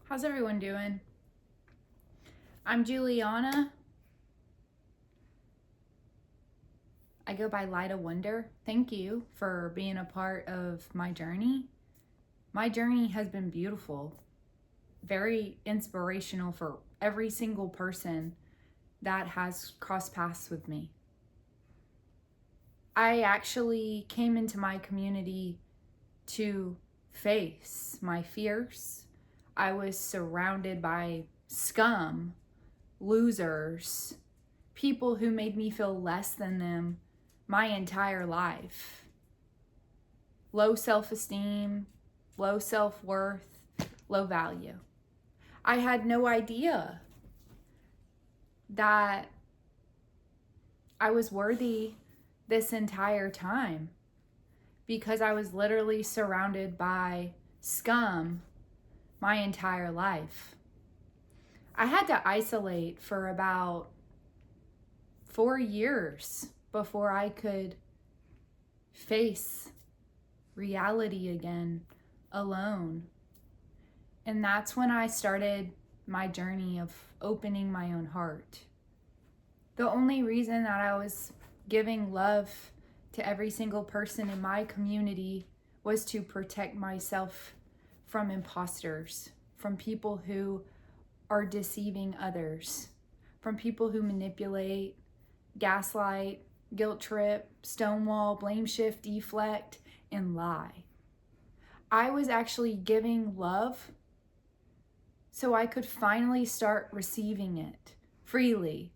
How's everyone doing? I'm Juliana. I go by Light of Wonder. Thank you for being a part of my journey. My journey has been beautiful, very inspirational for every single person that has crossed paths with me. I actually came into my community to face my fears. I was surrounded by scum, losers, people who made me feel less than them my entire life. Low self-esteem, low self-worth, low value. I had no idea that I was worthy this entire time because I was literally surrounded by scum my entire life. I had to isolate for about 4 years before I could face reality again alone. And that's when I started my journey of opening my own heart. The only reason that I was giving love to every single person in my community was to protect myself from imposters, from people who are deceiving others, from people who manipulate, gaslight, guilt trip, stonewall, blame shift, deflect, and lie. I was actually giving love so I could finally start receiving it freely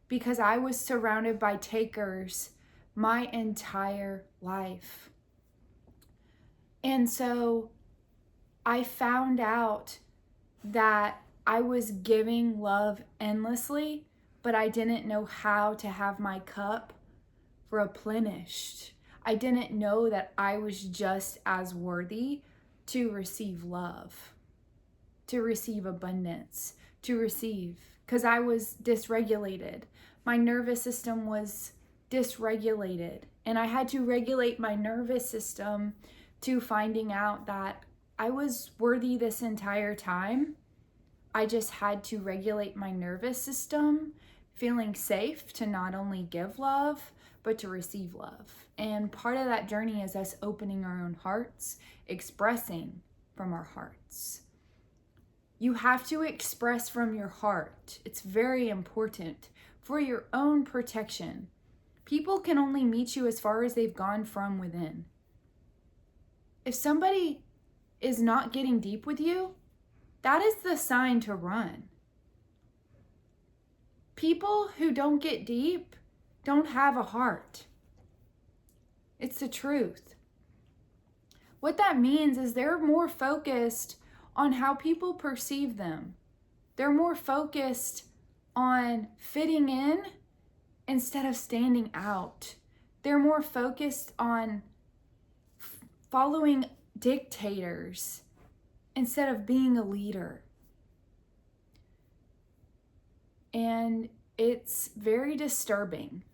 because I was surrounded by takers my entire life. And so I found out that I was giving love endlessly, but I didn't know how to have my cup replenished. I didn't know that I was just as worthy to receive love, to receive abundance, to receive, because I was dysregulated. My nervous system was dysregulated, and I had to regulate my nervous system to finding out that I was worthy this entire time. I just had to regulate my nervous system, feeling safe to not only give love, but to receive love. And part of that journey is us opening our own hearts, expressing from our hearts. You have to express from your heart. It's very important for your own protection. People can only meet you as far as they've gone from within. If somebody is not getting deep with you, that is the sign to run. People who don't get deep don't have a heart. It's the truth. What that means is they're more focused on how people perceive them. They're more focused on fitting in instead of standing out. They're more focused on following dictators instead of being a leader. And it's very disturbing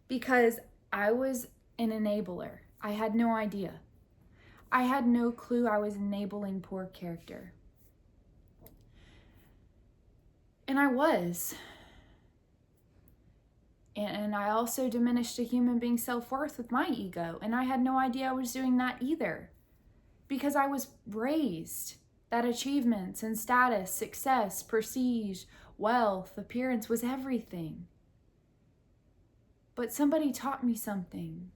because I was an enabler. I had no idea. I had no clue I was enabling poor character. And I was. And I also diminished a human being's self-worth with my ego. And I had no idea I was doing that either. Because I was raised that achievements and status, success, prestige, wealth, appearance was everything. But somebody taught me something.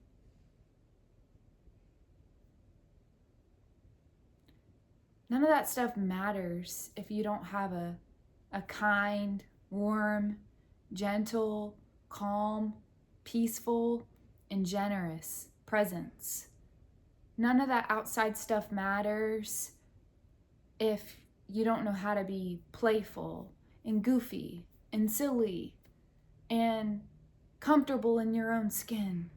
None of that stuff matters if you don't have a kind, warm, gentle, calm, peaceful, and generous presence. None of that outside stuff matters if you don't know how to be playful and goofy and silly and comfortable in your own skin.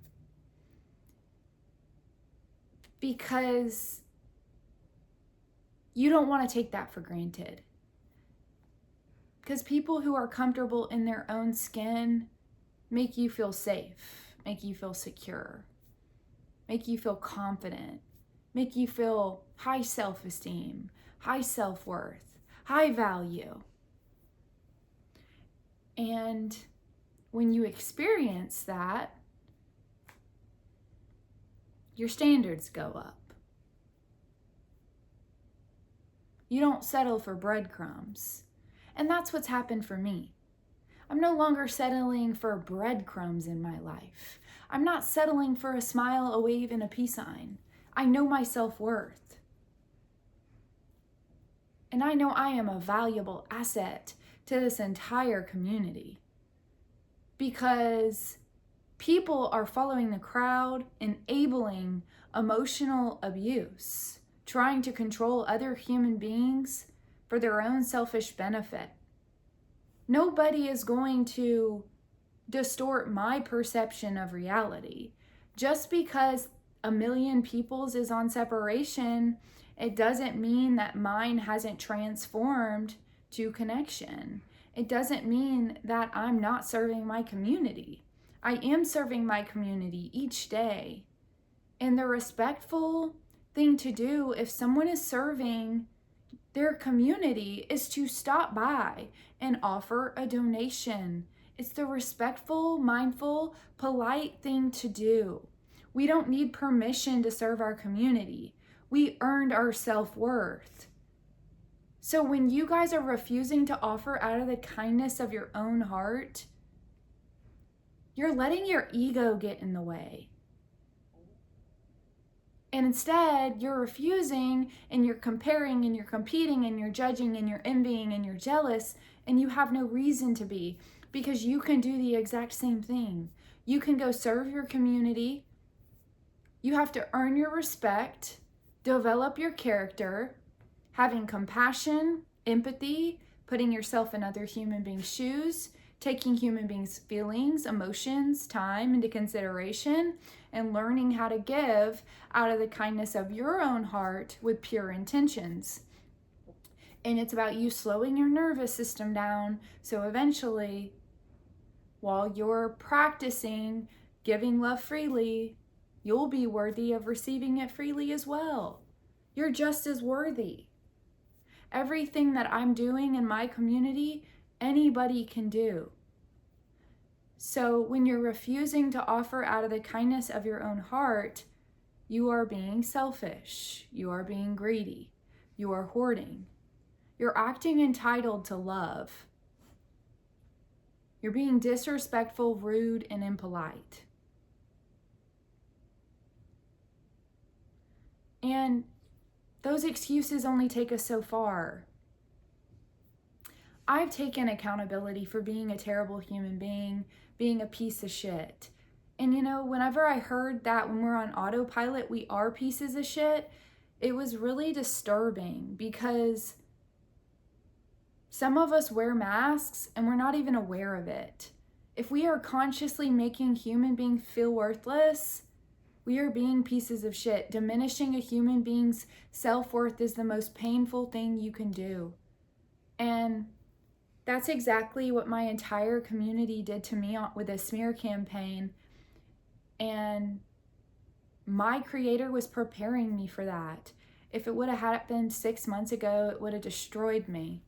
Because you don't want to take that for granted. Because people who are comfortable in their own skin make you feel safe, make you feel secure, make you feel confident, make you feel high self-esteem, high self-worth, high value. And when you experience that, your standards go up. You don't settle for breadcrumbs. And that's what's happened for me. I'm no longer settling for breadcrumbs in my life. I'm not settling for a smile, a wave, and a peace sign. I know my self-worth. And I know I am a valuable asset to this entire community. Because people are following the crowd, enabling emotional abuse, trying to control other human beings for their own selfish benefit. Nobody is going to distort my perception of reality. Just because a million people's is on separation, it doesn't mean that mine hasn't transformed to connection. It doesn't mean that I'm not serving my community. I am serving my community each day. And the respectful thing to do if someone is serving their community is to stop by and offer a donation. It's the respectful, mindful, polite thing to do. We don't need permission to serve our community. We earned our self-worth. So when you guys are refusing to offer out of the kindness of your own heart, you're letting your ego get in the way. And instead, you're refusing and you're comparing and you're competing and you're judging and you're envying and you're jealous, and you have no reason to be, because you can do the exact same thing. You can go serve your community. You have to earn your respect, develop your character, having compassion, empathy, putting yourself in other human beings' shoes, taking human beings' feelings, emotions, time into consideration, and learning how to give out of the kindness of your own heart with pure intentions. And it's about you slowing your nervous system down, so eventually, while you're practicing giving love freely, you'll be worthy of receiving it freely as well. You're just as worthy. Everything that I'm doing in my community, anybody can do. So when you're refusing to offer out of the kindness of your own heart, you are being selfish. You are being greedy. You are hoarding. You're acting entitled to love. You're being disrespectful, rude, and impolite. And those excuses only take us so far. I've taken accountability for being a terrible human being, being a piece of shit. And you know, whenever I heard that when we're on autopilot, we are pieces of shit, it was really disturbing, because some of us wear masks and we're not even aware of it. If we are consciously making human beings feel worthless, we are being pieces of shit. Diminishing a human being's self-worth is the most painful thing you can do. And that's exactly what my entire community did to me with a smear campaign. And my creator was preparing me for that. If it would have happened 6 months ago, it would have destroyed me.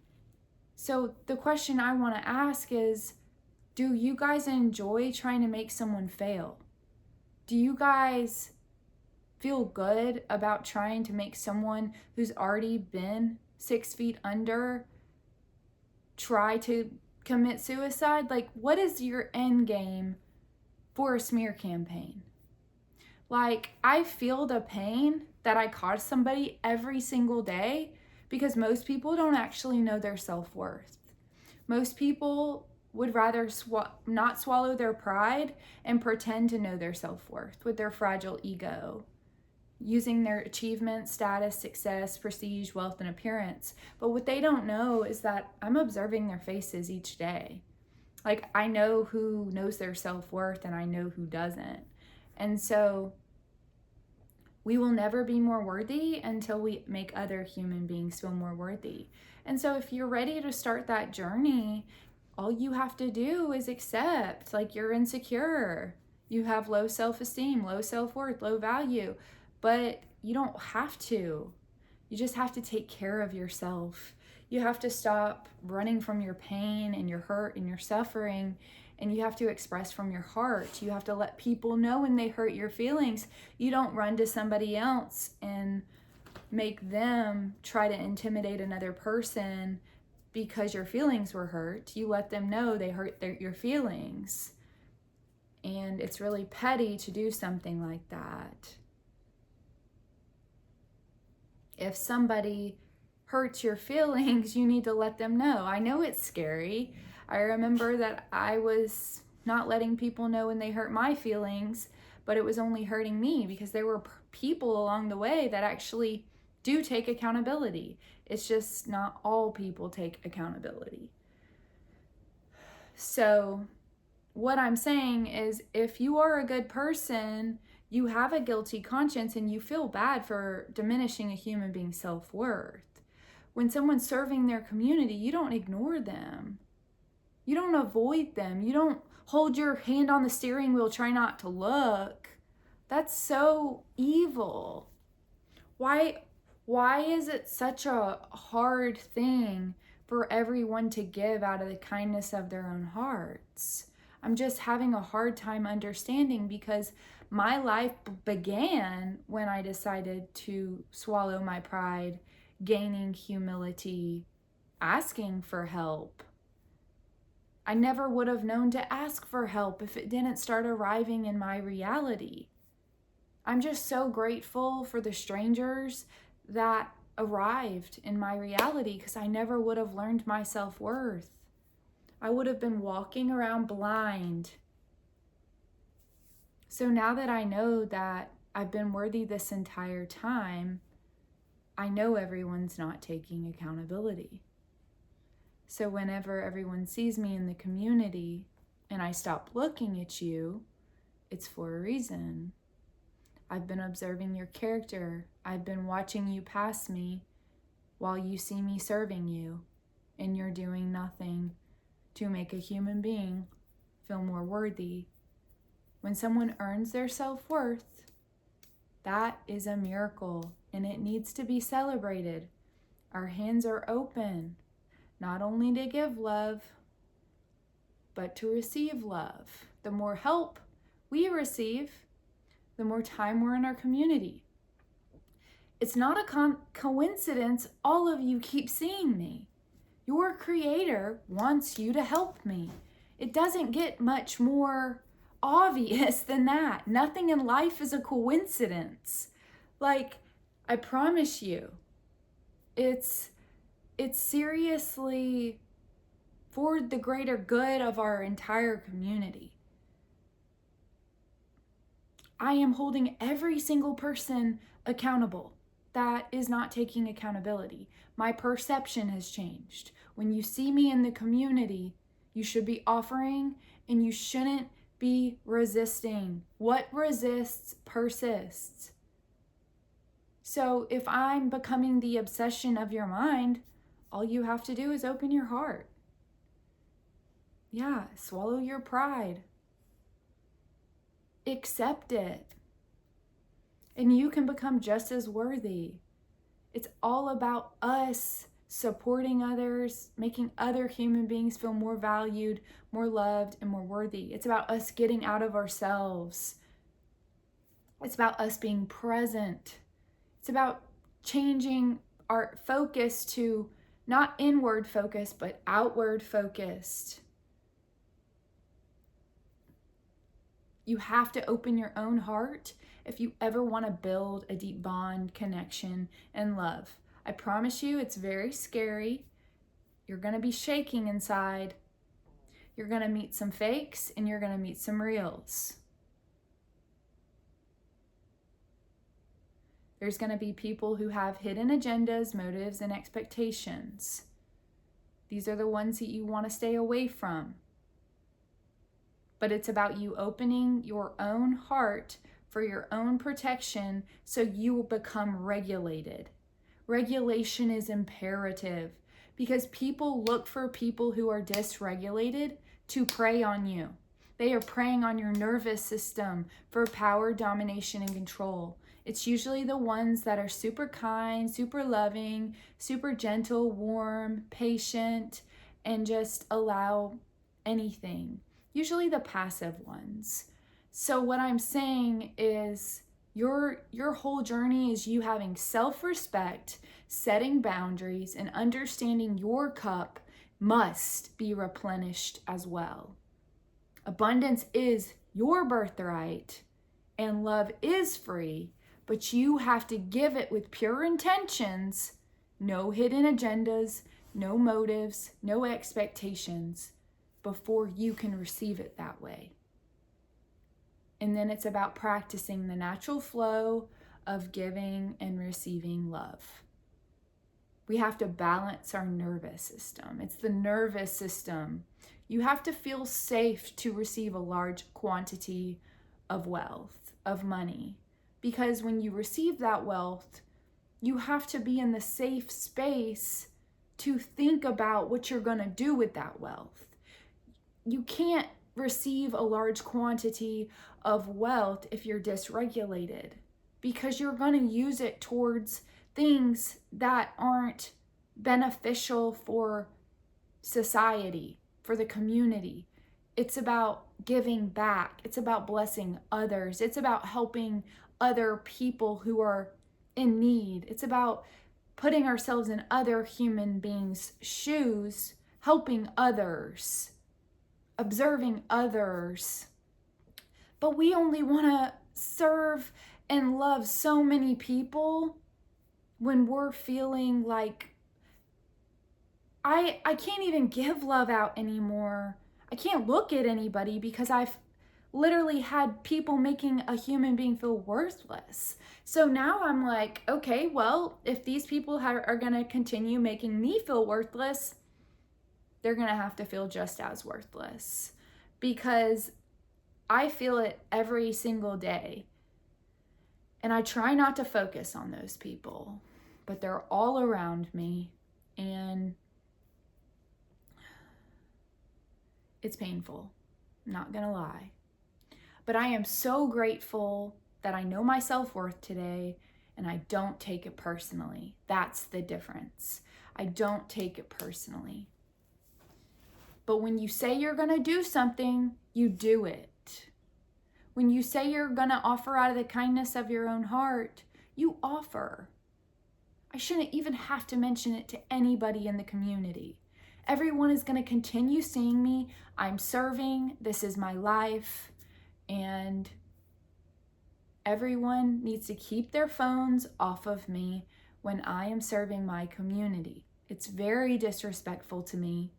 So the question I want to ask is, do you guys enjoy trying to make someone fail? Do you guys feel good about trying to make someone who's already been 6 feet under try to commit suicide? Like, what is your end game for a smear campaign? Like, I feel the pain that I cause somebody every single day, because most people don't actually know their self-worth. Most people would rather not swallow their pride and pretend to know their self-worth with their fragile ego, using their achievement, status, success, prestige, wealth, and appearance. But what they don't know is that I'm observing their faces each day. Like, I know who knows their self-worth and I know who doesn't. And so we will never be more worthy until we make other human beings feel more worthy. And so if you're ready to start that journey, all you have to do is accept, like, you're insecure. You have low self-esteem, low self-worth, low value. but you don't have to. You just have to take care of yourself. You have to stop running from your pain and your hurt and your suffering, and you have to express from your heart. You have to let people know when they hurt your feelings. You don't run to somebody else and make them try to intimidate another person because your feelings were hurt. You let them know they hurt your feelings. And it's really petty to do something like that. If somebody hurts your feelings, you need to let them know. I know it's scary. I remember that I was not letting people know when they hurt my feelings, but it was only hurting me because there were people along the way that actually do take accountability. It's just not all people take accountability. So what I'm saying is, if you are a good person, you have a guilty conscience and you feel bad for diminishing a human being's self-worth. When someone's serving their community, you don't ignore them. You don't avoid them. You don't hold your hand on the steering wheel, try not to look. That's so evil. Why is it such a hard thing for everyone to give out of the kindness of their own hearts? I'm just having a hard time understanding, because my life began when I decided to swallow my pride, gaining humility, asking for help. I never would have known to ask for help if it didn't start arriving in my reality. I'm just so grateful for the strangers that arrived in my reality, because I never would have learned my self-worth. I would have been walking around blind. So now that I know that I've been worthy this entire time, I know everyone's not taking accountability. So whenever everyone sees me in the community and I stop looking at you, it's for a reason. I've been observing your character. I've been watching you pass me while you see me serving you, and you're doing nothing to make a human being feel more worthy. When someone earns their self-worth, that is a miracle, and it needs to be celebrated. Our hands are open, not only to give love, but to receive love. The more help we receive, the more time we're in our community. It's not a coincidence all of you keep seeing me. Your Creator wants you to help me. It doesn't get much more obvious than that. Nothing in life is a coincidence. Like, I promise you, it's seriously for the greater good of our entire community. I am holding every single person accountable that is not taking accountability. My perception has changed. When you see me in the community, you should be offering, and you shouldn't be resisting. What resists persists. So if I'm becoming the obsession of your mind, all you have to do is open your heart. Yeah, swallow your pride. Accept it. And you can become just as worthy. It's all about us supporting others, making other human beings feel more valued, more loved, and more worthy. It's about us getting out of ourselves. It's about us being present. It's about changing our focus to not inward focused, but outward focused. You have to open your own heart if you ever want to build a deep bond, connection, and love. I promise you, it's very scary. You're going to be shaking inside. You're going to meet some fakes, and you're going to meet some reals. There's going to be people who have hidden agendas, motives, and expectations. These are the ones that you want to stay away from. But it's about you opening your own heart for your own protection so you will become regulated. Regulation is imperative because people look for people who are dysregulated to prey on you. They are preying on your nervous system for power, domination, and control. It's usually the ones that are super kind, super loving, super gentle, warm, patient, and just allow anything. Usually the passive ones. So what I'm saying is your whole journey is you having self-respect, setting boundaries, and understanding your cup must be replenished as well. Abundance is your birthright and love is free, but you have to give it with pure intentions, no hidden agendas, no motives, no expectations before you can receive it that way. And then it's about practicing the natural flow of giving and receiving love. We have to balance our nervous system. It's the nervous system. You have to feel safe to receive a large quantity of wealth, of money. Because when you receive that wealth, you have to be in the safe space to think about what you're going to do with that wealth. You can't receive a large quantity of wealth if you're dysregulated, because you're going to use it towards things that aren't beneficial for society, for the community. It's about giving back. It's about blessing others. It's about helping other people who are in need. It's about putting ourselves in other human beings' shoes, helping others, observing others. But we only want to serve and love so many people when we're feeling like I can't even give love out anymore. I can't look at anybody because I've literally had people making a human being feel worthless. So now I'm like, okay, well, if these people are going to continue making me feel worthless, they're going to have to feel just as worthless, because I feel it every single day. And I try not to focus on those people, but they're all around me, and it's painful, not gonna lie. But I am so grateful that I know my self-worth today, and I don't take it personally. That's the difference. I don't take it personally. But when you say you're gonna do something, you do it. When you say you're gonna offer out of the kindness of your own heart, you offer. I shouldn't even have to mention it to anybody in the community. Everyone is going to continue seeing me. I'm serving. This is my life. And everyone needs to keep their phones off of me when I am serving my community. It's very disrespectful to me,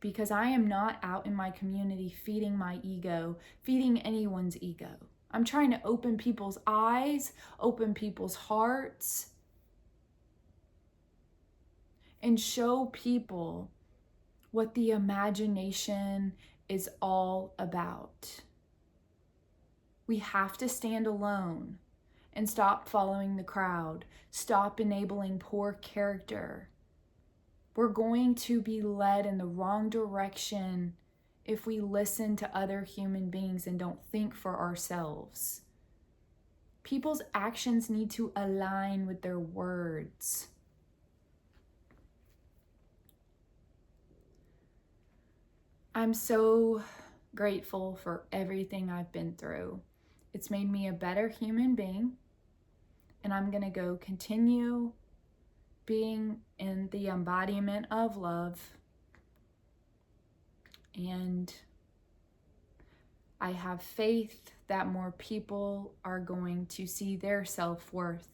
because I am not out in my community feeding my ego, feeding anyone's ego. I'm trying to open people's eyes, open people's hearts, and show people what the imagination is all about. We have to stand alone and stop following the crowd, stop enabling poor character. We're going to be led in the wrong direction if we listen to other human beings and don't think for ourselves. People's actions need to align with their words. I'm so grateful for everything I've been through. It's made me a better human being, and I'm going to go continue being in the embodiment of love. And I have faith that more people are going to see their self-worth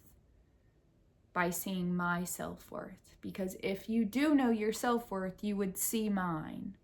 by seeing my self-worth. Because if you do know your self-worth, you would see mine.